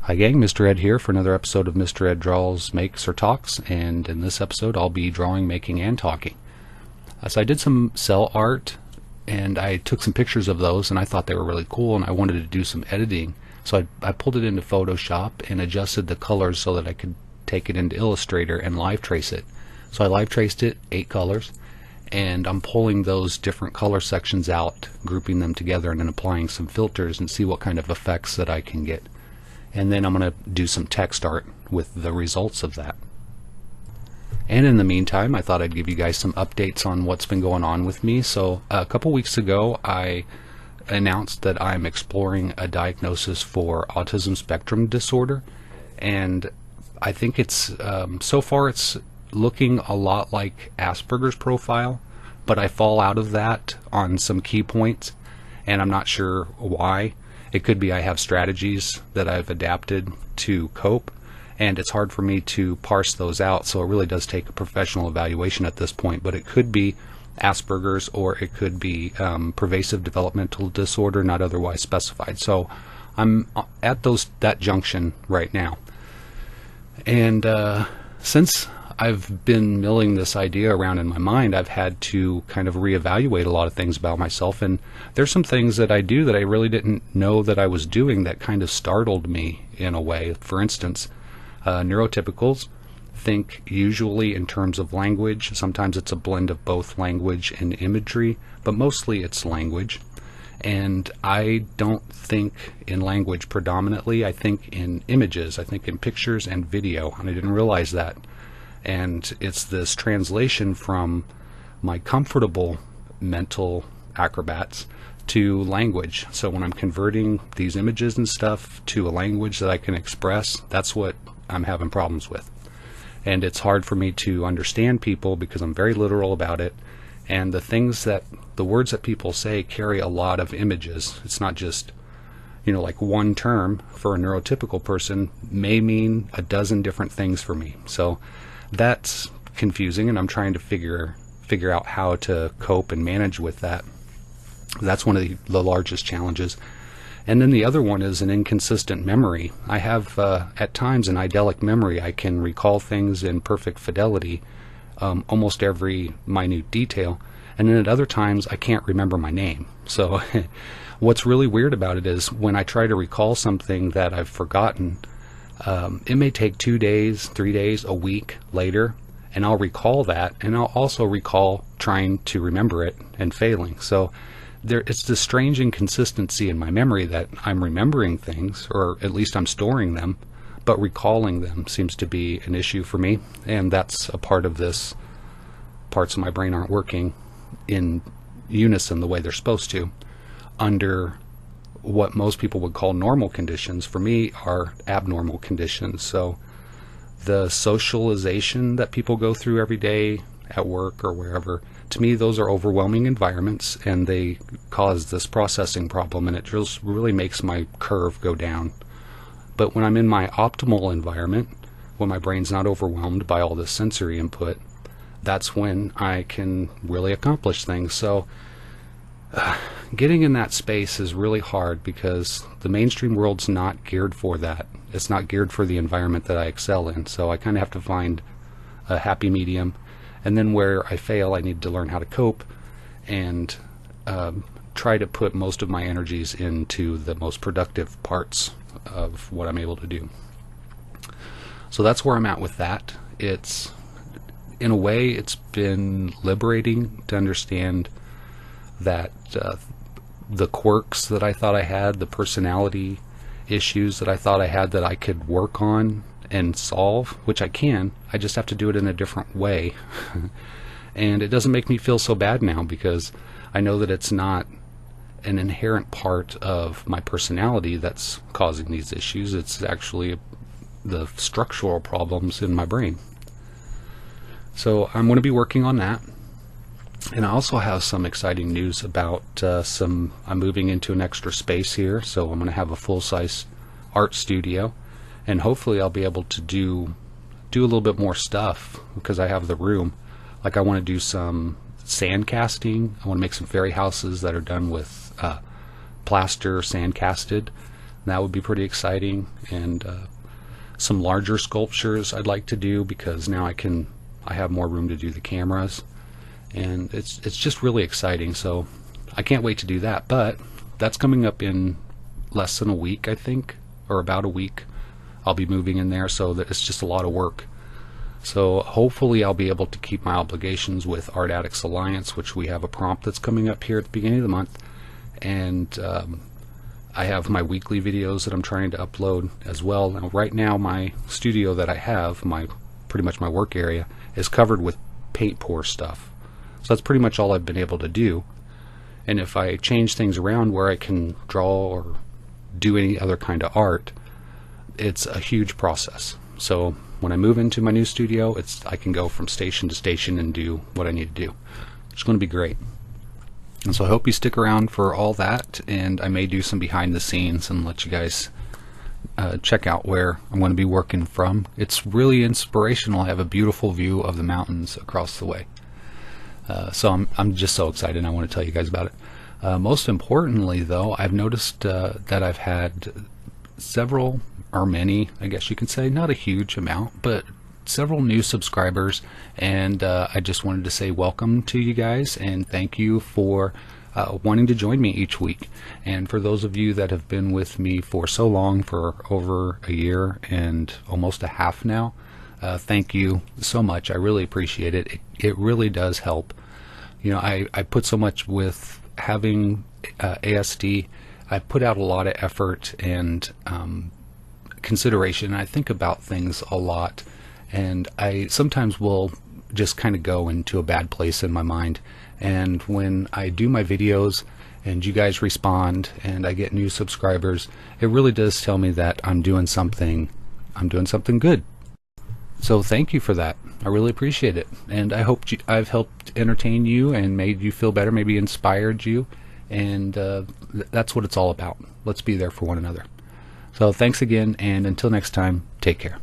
Hi gang, Mr. Ed here for another episode of Mr. Ed Draws, Makes, or Talks, and in this episode I'll be drawing, making, and talking. So I did some cell art, and I took some pictures of those, and I thought they were really cool, and I wanted to do some editing. So I pulled it into Photoshop and adjusted the colors so that I could take it into Illustrator and live trace it. So I live traced it, 8 colors, and I'm pulling those different color sections out, grouping them together, and then applying some filters and see what kind of effects that I can get. And then I'm going to do some text art with the results of that. And in the meantime, I thought I'd give you guys some updates on what's been going on with me. So a couple weeks ago, I announced that I'm exploring a diagnosis for autism spectrum disorder, and I think it's so far it's looking a lot like Asperger's profile, but I fall out of that on some key points, and I'm not sure why. It could be I have strategies that I've adapted to cope, and it's hard for me to parse those out, so it really does take a professional evaluation at this point. But it could be Asperger's, or it could be pervasive developmental disorder not otherwise specified. So I'm at that junction right now. And since I've been milling this idea around in my mind, I've had to kind of reevaluate a lot of things about myself, and there's some things that I do that I really didn't know that I was doing that kind of startled me in a way. For instance, neurotypicals think usually in terms of language. Sometimes it's a blend of both language and imagery, but mostly it's language. And I don't think in language predominantly. I think in images. I think in pictures and video, and I didn't realize that. And it's this translation from my comfortable mental acrobats to language. So when I'm converting these images and stuff to a language that I can express, that's what I'm having problems with. And it's hard for me to understand people because I'm very literal about it. And the words that people say carry a lot of images. It's not just, like one term for a neurotypical person may mean a dozen different things for me. So that's confusing, and I'm trying to figure out how to cope and manage with that. That's one of the largest challenges. And then the other one is an inconsistent memory. I have at times an idyllic memory. I can recall things in perfect fidelity, almost every minute detail, and then at other times I can't remember my name. So what's really weird about it is when I try to recall something that I've forgotten, it may take 2 days, 3 days, a week later, and I'll recall that, and I'll also recall trying to remember it and failing. So it's this strange inconsistency in my memory that I'm remembering things, or at least I'm storing them, but recalling them seems to be an issue for me, and that's a part of this. Parts of my brain aren't working in unison the way they're supposed to under what most people would call normal conditions. For me are abnormal conditions. So the socialization that people go through every day at work or wherever, to me those are overwhelming environments, and they cause this processing problem, and it just really makes my curve go down. But when I'm in my optimal environment, when my brain's not overwhelmed by all this sensory input, that's when I can really accomplish things. So getting in that space is really hard because the mainstream world's not geared for that. It's not geared for the environment that I excel in. So I kind of have to find a happy medium. And then where I fail, I need to learn how to cope and try to put most of my energies into the most productive parts of what I'm able to do. So that's where I'm at with that. In a way, it's been liberating to understand that the quirks that I thought I had, the personality issues that I thought I had that I could work on and solve, which I can, I just have to do it in a different way. And it doesn't make me feel so bad now because I know that it's not an inherent part of my personality that's causing these issues. It's actually the structural problems in my brain. So I'm going to be working on that. And I also have some exciting news about I'm moving into an extra space here, so I'm going to have a full-size art studio, and hopefully I'll be able to do a little bit more stuff because I have the room. Like I want to do some sand casting. I want to make some fairy houses that are done with plaster sand casted. That would be pretty exciting. And some larger sculptures I'd like to do, because now I have more room to do the cameras, and it's just really exciting. So I can't wait to do that. But that's coming up in less than a week, I think, or about a week. I'll be moving in there, so that it's just a lot of work. So hopefully I'll be able to keep my obligations with Art Addicts Alliance, which we have a prompt that's coming up here at the beginning of the month, and I have my weekly videos that I'm trying to upload as well. Now, right now, my studio that I have, pretty much my work area, is covered with paint pour stuff. So that's pretty much all I've been able to do. And if I change things around where I can draw or do any other kind of art, it's a huge process. So when I move into my new studio, I can go from station to station and do what I need to do. It's going to be great. And so I hope you stick around for all that, and I may do some behind the scenes and let you guys check out where I'm going to be working from. It's really inspirational. I have a beautiful view of the mountains across the way. So I'm just so excited. I want to tell you guys about it. Most importantly, though, I've noticed that I've had several, or many, I guess you can say, not a huge amount, but several new subscribers, and I just wanted to say welcome to you guys, and thank you for wanting to join me each week. And for those of you that have been with me for so long, for over a year and almost a half now, thank you so much. I really appreciate it. It really does help. You know, I put so much with having ASD. I put out a lot of effort and consideration. I think about things a lot, and I sometimes will just kind of go into a bad place in my mind. And when I do my videos and you guys respond and I get new subscribers, it really does tell me that I'm doing something good. So thank you for that. I really appreciate it, and I hope I've helped entertain you and made you feel better, maybe inspired you, and that's what it's all about. Let's be there for one another. So thanks again, and until next time, take care.